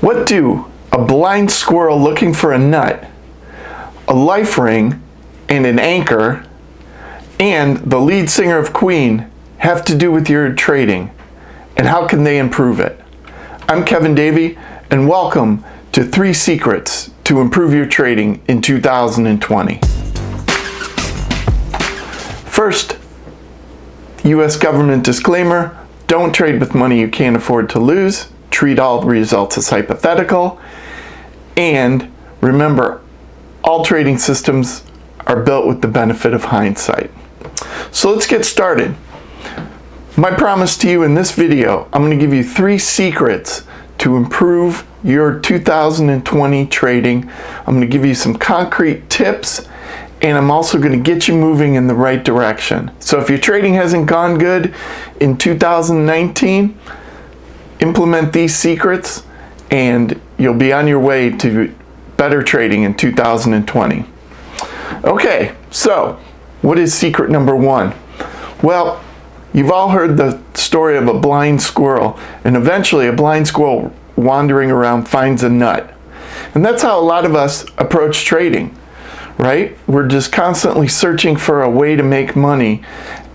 What do a blind squirrel looking for a nut, a life ring, and an anchor, and the lead singer of Queen have to do with your trading? And how can they improve it? I'm Kevin Davey, and welcome to 3 Secrets to Improve Your Trading in 2020. First, U.S. government disclaimer: don't trade with money you can't afford to lose. Treat all results as hypothetical. And remember, all trading systems are built with the benefit of hindsight. So let's get started. My promise to you in this video, I'm going to give you 3 secrets to improve your 2020 trading. I'm going to give you some concrete tips, and I'm also going to get you moving in the right direction. So if your trading hasn't gone good in 2019, implement these secrets and you'll be on your way to better trading in 2020. Okay, so what is secret number 1? Well, you've all heard the story of a blind squirrel, and eventually a blind squirrel wandering around finds a nut. And that's how a lot of us approach trading, right? We're just constantly searching for a way to make money,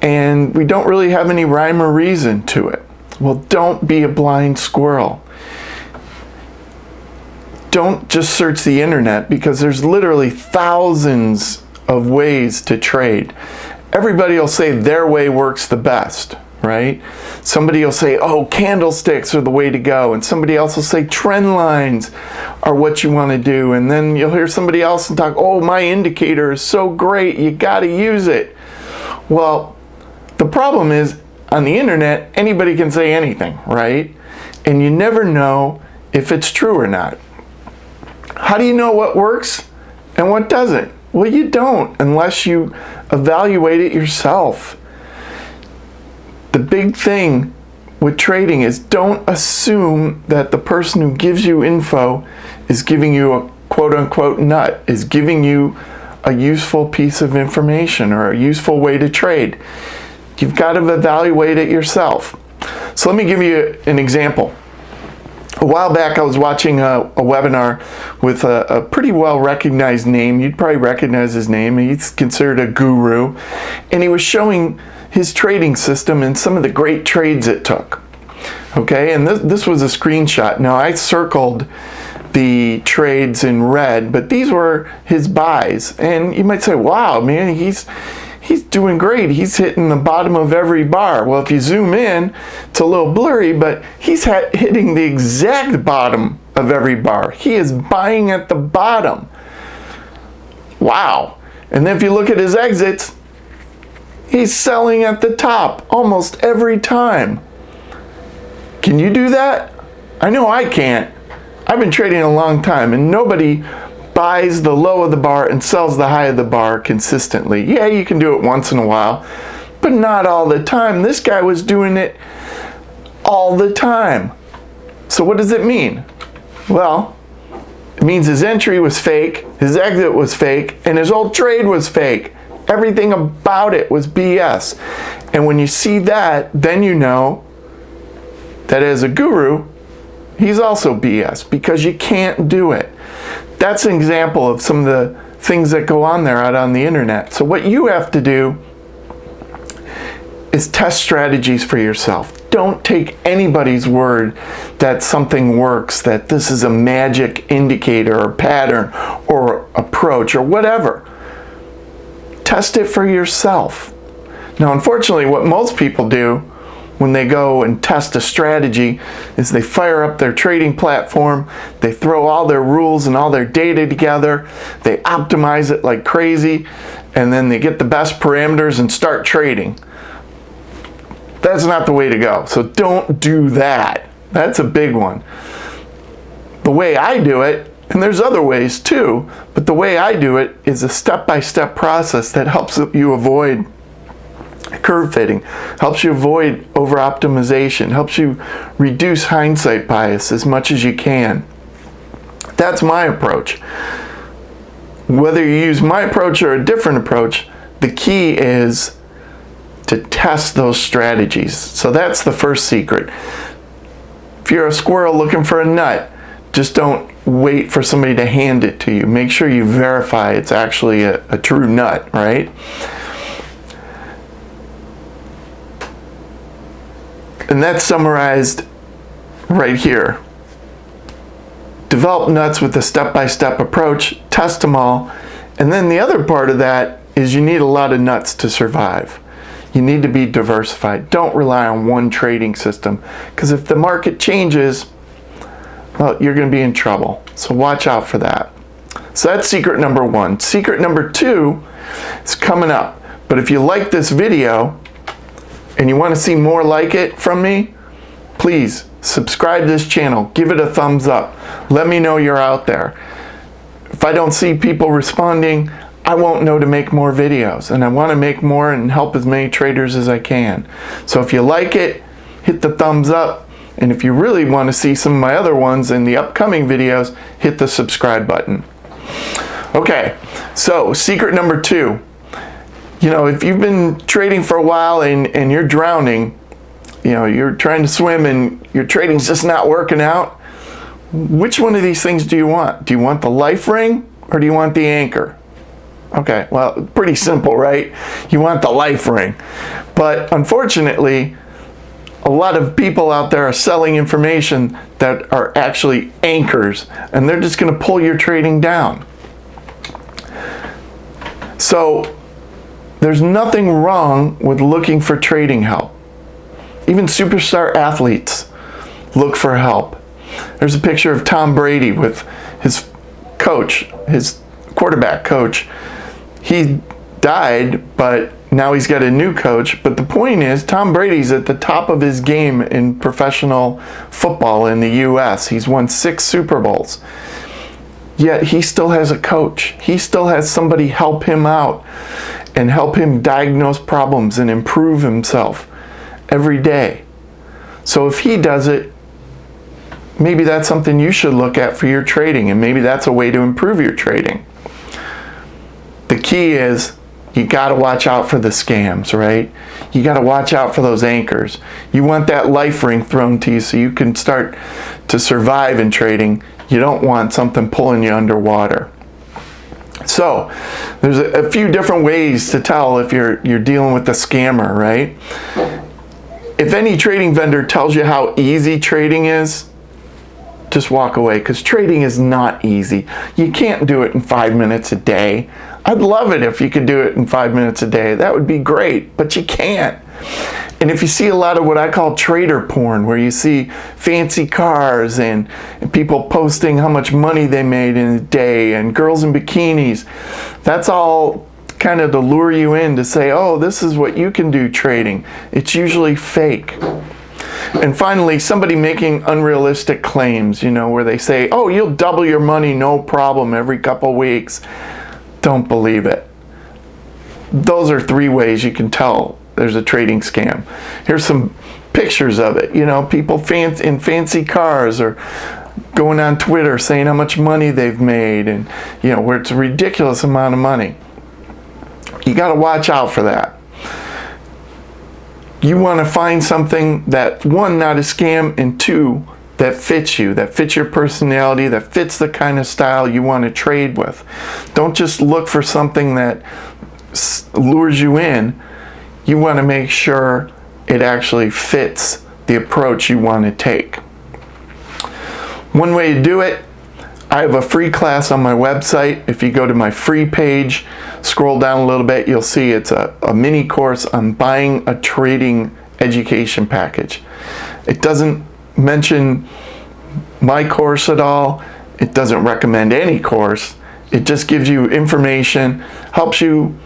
and we don't really have any rhyme or reason to it. Well, don't be a blind squirrel. Don't just search the internet, because there's literally thousands of ways to trade. Everybody will say their way works the best, right? Somebody will say, oh, candlesticks are the way to go. And somebody else will say trend lines are what you want to do. And then you'll hear somebody else and talk, oh, my indicator is so great, you got to use it. Well, the problem is, on the internet, anybody can say anything, right? And you never know if it's true or not. How do you know what works and what doesn't? Well, you don't unless you evaluate it yourself. The big thing with trading is don't assume that the person who gives you info is giving you a quote-unquote nut, is giving you a useful piece of information or a useful way to trade. You've got to evaluate it yourself. So let me give you an example. A while back, I was watching a webinar with a pretty well recognized name. You'd probably recognize his name. He's considered a guru. And he was showing his trading system and some of the great trades it took. Okay, and this was a screenshot. Now, I circled the trades in red, but these were his buys. And you might say, wow, man, he's doing great. He's hitting the bottom of every bar. Well, if you zoom in, it's a little blurry, but he's hitting the exact bottom of every bar. He is buying at the bottom. Wow. And then if you look at his exits, he's selling at the top almost every time. Can you do that? I know I can't. I've been trading a long time, and nobody buys the low of the bar and sells the high of the bar consistently. Yeah, you can do it once in a while, but not all the time. This guy was doing it all the time. So what does it mean? Well, it means his entry was fake, his exit was fake, and his whole trade was fake. Everything about it was BS. And when you see that, then you know that as a guru, he's also BS, because you can't do it. That's an example of some of the things that go on there out on the internet. So what you have to do is test strategies for yourself. Don't take anybody's word that something works, that this is a magic indicator or pattern or approach or whatever. Test it for yourself. Now, unfortunately, what most people do when they go and test a strategy is they fire up their trading platform, they throw all their rules and all their data together, they optimize it like crazy, and then they get the best parameters and start trading. That's not the way to go. So don't do that. That's a big one. The way I do it, and there's other ways too, but the way I do it is a step-by-step process that helps you avoid curve fitting, helps you avoid over optimization, helps you reduce hindsight bias as much as you can. That's my approach. Whether you use my approach or a different approach, the key is to test those strategies. So that's the first secret. If you're a squirrel looking for a nut, Just don't wait for somebody to hand it to you. Make sure you verify it's actually a true nut, right? And that's summarized right here. Develop nuts with a step-by-step approach, test them all, and then the other part of that is you need a lot of nuts to survive. You need to be diversified. Don't rely on one trading system, because if the market changes, well, you're going to be in trouble. So watch out for that. So that's secret number 1. Secret number 2 is coming up. But if you like this video and you want to see more like it from me, please subscribe to this channel. Give it a thumbs up. Let me know you're out there. If I don't see people responding, I won't know to make more videos. And I want to make more and help as many traders as I can. So if you like it, hit the thumbs up. And if you really want to see some of my other ones in the upcoming videos, hit the subscribe button. Okay, so secret number 2. You know, if you've been trading for a while and you're drowning, you know, you're trying to swim and your trading's just not working out, which one of these things do you want? Do you want the life ring or do you want the anchor? Okay, well, pretty simple, right? You want the life ring. But unfortunately, a lot of people out there are selling information that are actually anchors, and they're just going to pull your trading down. So there's nothing wrong with looking for trading help. Even superstar athletes look for help. There's a picture of Tom Brady with his coach, his quarterback coach. He died, but now he's got a new coach. But the point is, Tom Brady's at the top of his game in professional football in the U.S. He's won 6 Super Bowls. Yet he still has a coach. He still has somebody help him out and help him diagnose problems and improve himself every day. So if he does it, maybe that's something you should look at for your trading, and maybe that's a way to improve your trading. The key is you got to watch out for the scams, right? You got to watch out for those anchors. You want that life ring thrown to you so you can start to survive in trading. You don't want something pulling you underwater. So there's a few different ways to tell if you're dealing with a scammer, right? If any trading vendor tells you how easy trading is, just walk away, because trading is not easy. You can't do it in 5 minutes a day. I'd love it if you could do it in 5 minutes a day. That would be great, but you can't. And if you see a lot of what I call trader porn, where you see fancy cars and people posting how much money they made in a day and girls in bikinis, that's all kind of to lure you in to say, oh, this is what you can do trading. It's usually fake. And finally, somebody making unrealistic claims, you know, where they say, oh, you'll double your money, no problem, every couple weeks. Don't believe it. Those are 3 ways you can tell there's a trading scam. Here's some pictures of it. You know, people in fancy cars or going on Twitter saying how much money they've made, and, you know, where it's a ridiculous amount of money. You got to watch out for that. You want to find something that, 1, not a scam, and 2, that fits you, that fits your personality, that fits the kind of style you want to trade with. Don't just look for something that lures you in. You want to make sure it actually fits the approach you want to take. One way to do it, I have a free class on my website. If you go to my free page, scroll down a little bit, you'll see it's a mini course on buying a trading education package. It doesn't mention my course at all. It doesn't recommend any course. It just gives you information, helps you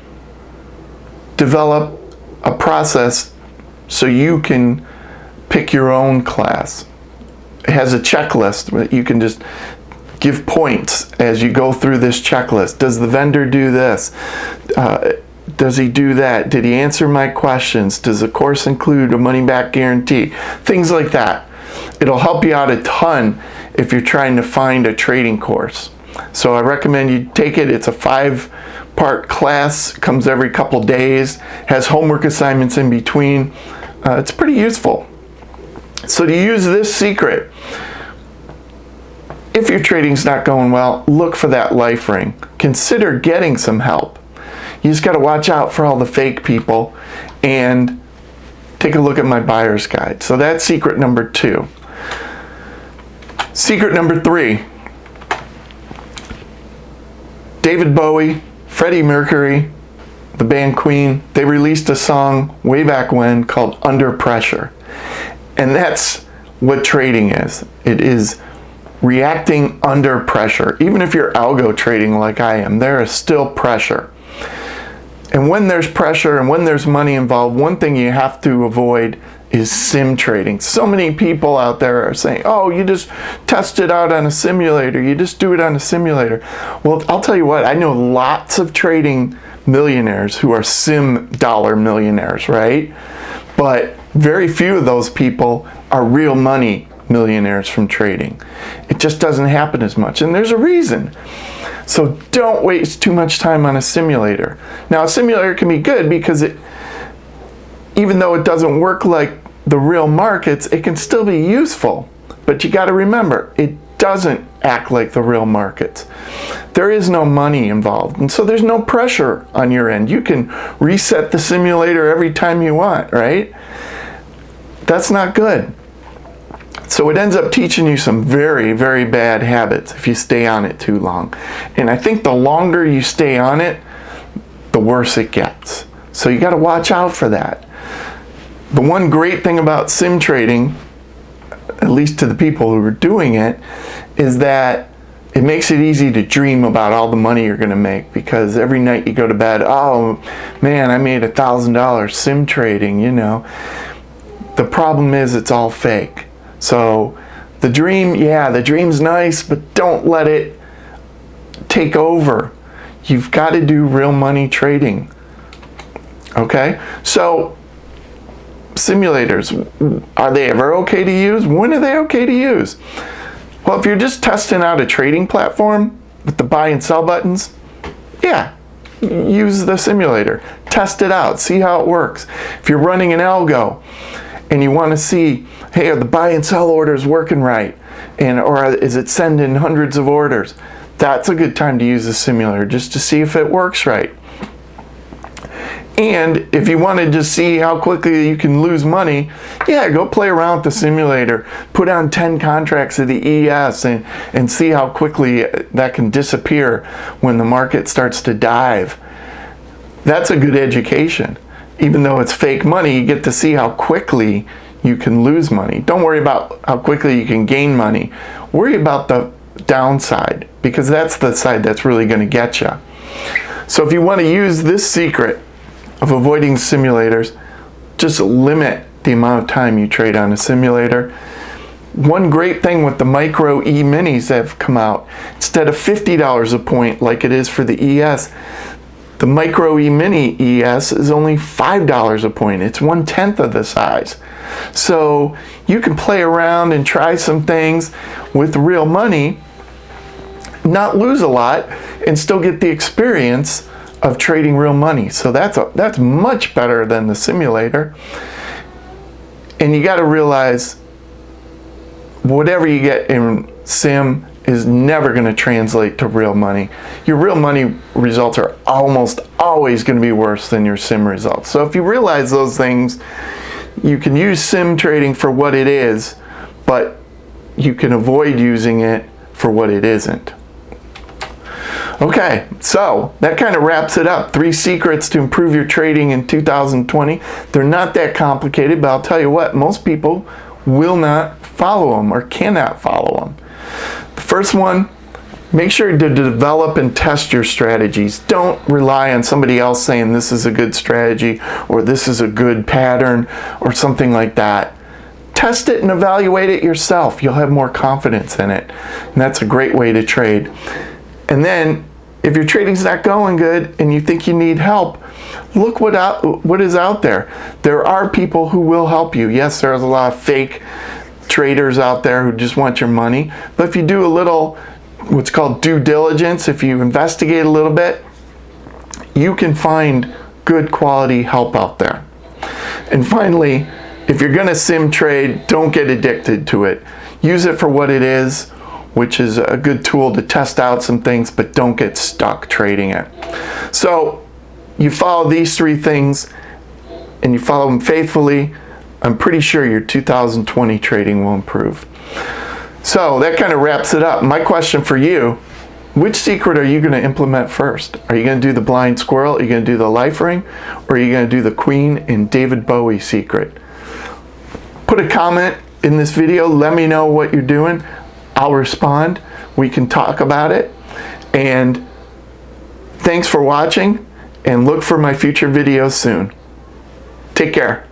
develop a process so you can pick your own class. It has a checklist that you can just give points as you go through this checklist. Does the vendor do this? Does he do that? Did he answer my questions? Does the course include a money-back guarantee? Things like that. It'll help you out a ton if you're trying to find a trading course. So I recommend you take it. It's a 5-part class, comes every couple days, has homework assignments in between. It's pretty useful. So to use this secret, if your trading's not going well, look for that life ring. Consider getting some help. You just got to watch out for all the fake people and take a look at my buyer's guide. So that's secret number 2. Secret number 3. David Bowie, Freddie Mercury, the band Queen, they released a song way back when called Under Pressure. And that's what trading is. It is reacting under pressure. Even if you're algo trading like I am, there is still pressure. And when there's pressure and when there's money involved, one thing you have to avoid is sim trading. So many people out there are saying, oh, you just test it out on a simulator. You just do it on a simulator. Well, I'll tell you what, I know lots of trading millionaires who are sim dollar millionaires, right? But very few of those people are real money millionaires from trading. It just doesn't happen as much. And there's a reason. So don't waste too much time on a simulator. Now, a simulator can be good because even though it doesn't work like the real markets, it can still be useful. But you got to remember, it doesn't act like the real markets. There is no money involved, and so there's no pressure on your end. You can reset the simulator every time you want, right? That's not good. So it ends up teaching you some very, very bad habits if you stay on it too long. And I think the longer you stay on it, the worse it gets. So you got to watch out for that. The one great thing about sim trading, at least to the people who are doing it, is that it makes it easy to dream about all the money you're going to make, because every night you go to bed, oh man, I made $1,000 sim trading, you know. The problem is it's all fake. So the dream, yeah, the dream's nice, but don't let it take over. You've got to do real money trading. Okay? So simulators, are they ever okay to use? When are they okay to use? Well, if you're just testing out a trading platform with the buy and sell buttons, yeah, use the simulator. Test it out. See how it works. If you're running an algo and you want to see, hey, are the buy and sell orders working right? Or is it sending hundreds of orders? That's a good time to use the simulator just to see if it works right. And if you want to just see how quickly you can lose money, yeah, go play around with the simulator. Put on 10 contracts of the ES and see how quickly that can disappear when the market starts to dive. That's a good education. Even though it's fake money, you get to see how quickly you can lose money. Don't worry about how quickly you can gain money. Worry about the downside, because that's the side that's really going to get you. So if you want to use this secret of avoiding simulators, just limit the amount of time you trade on a simulator. One great thing with the micro E-minis that have come out, instead of $50 a point like it is for the ES, the micro E-mini ES is only $5 a point. It's 1/10 of the size. So you can play around and try some things with real money, not lose a lot, and still get the experience of trading real money. So that's much better than the simulator. And you got to realize whatever you get in sim is never going to translate to real money. Your real money results are almost always going to be worse than your sim results. So if you realize those things, you can use sim trading for what it is, but you can avoid using it for what it isn't. Okay, so that kind of wraps it up. 3 secrets to improve your trading in 2020. They're not that complicated, but I'll tell you what, most people will not follow them or cannot follow them. The first one, make sure to develop and test your strategies. Don't rely on somebody else saying this is a good strategy or this is a good pattern or something like that. Test it and evaluate it yourself. You'll have more confidence in it. And that's a great way to trade. And then, if your trading's not going good and you think you need help, look what is out there. There are people who will help you. Yes, there's a lot of fake traders out there who just want your money. But if you do a little, what's called due diligence, if you investigate a little bit, you can find good quality help out there. And finally, if you're going to sim trade, don't get addicted to it. Use it for what it is. which is a good tool to test out some things, but don't get stuck trading it. So you follow these 3 things and you follow them faithfully, I'm pretty sure your 2020 trading will improve. So that kind of wraps it up. My question for you, which secret are you going to implement first? Are you going to do the blind squirrel? Are you going to do the life ring? Or are you going to do the Queen and David Bowie secret? Put a comment in this video. Let me know what you're doing. I'll respond. We can talk about it. And thanks for watching, and look for my future videos soon. Take care.